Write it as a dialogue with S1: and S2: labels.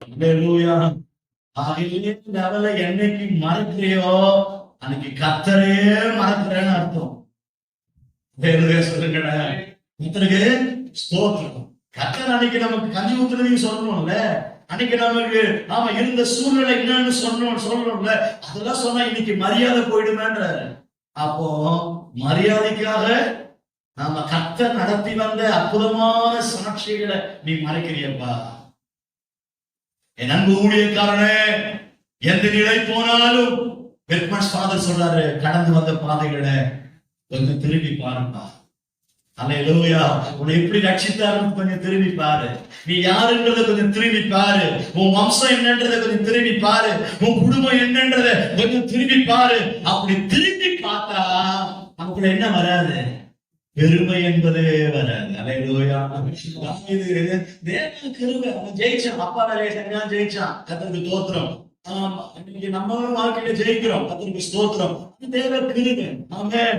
S1: அல்லேலூயா. ஆகிலே லெவல என்னைக்கு மறக்கிறியோ அன்னைக்கு கர்த்தரே மறக்கிறேன்னு அர்த்தம். சொல்லுங்கடா, கர்த்தருக்கு ஸ்தோத்திரம். கர்த்தர் அன்னைக்கு நமக்கு கஞ்சி ஊத்துறதையும் சொல்லணும்ல, அன்னைக்கு நமக்கு நாம இருந்த சூழ்நிலை என்னன்னு சொல்லணும்ல, அதெல்லாம் சொன்னா இன்னைக்கு மரியாதை போயிடுமேன்ற. அப்போ மரியாதைக்காக நாம கர்த்தர் நடத்தி வந்த அற்புதமான சாட்சிகளை நீ மறைக்கிறியப்பா. என் அன்பு ஊழியக்காரனே, எந்த நிலை போனாலும் பெட்மன்ஸ் ஃபாதர் சொல்றாரு, கடந்து வந்த பாதைகளை கொஞ்சம் திரும்பி பாருப்பா. அல்லேலூயா. உன்னை எப்படி ரட்சித்தாருன்னு கொஞ்சம் திரும்பி பாரு. நீ யாருன்றதை கொஞ்சம் திரும்பி பாரு. உன் வம்சம் என்னன்றதை கொஞ்சம் திரும்பி பாரு. உன் குடும்பம் என்னன்றதை கொஞ்சம் திரும்பி பாரு. அப்படி திரும்பி பார்த்தா நமக்குள்ள என்ன வராது? பெருமை என்பதே வராது. அல்லேலூயா. இது தேவ கிருபை. அவன் ஜெயிச்சான், அப்பா நிறைய செஞ்சான், ஜெயிச்சான். கர்த்தருக்கு ஸ்தோத்திரம். இன்னைக்கு நம்ம வாழ்க்கையில ஜெயிக்கிறோம், கர்த்தருக்கு ஸ்தோத்திரம். தேவ கிருபை. ஆமென்.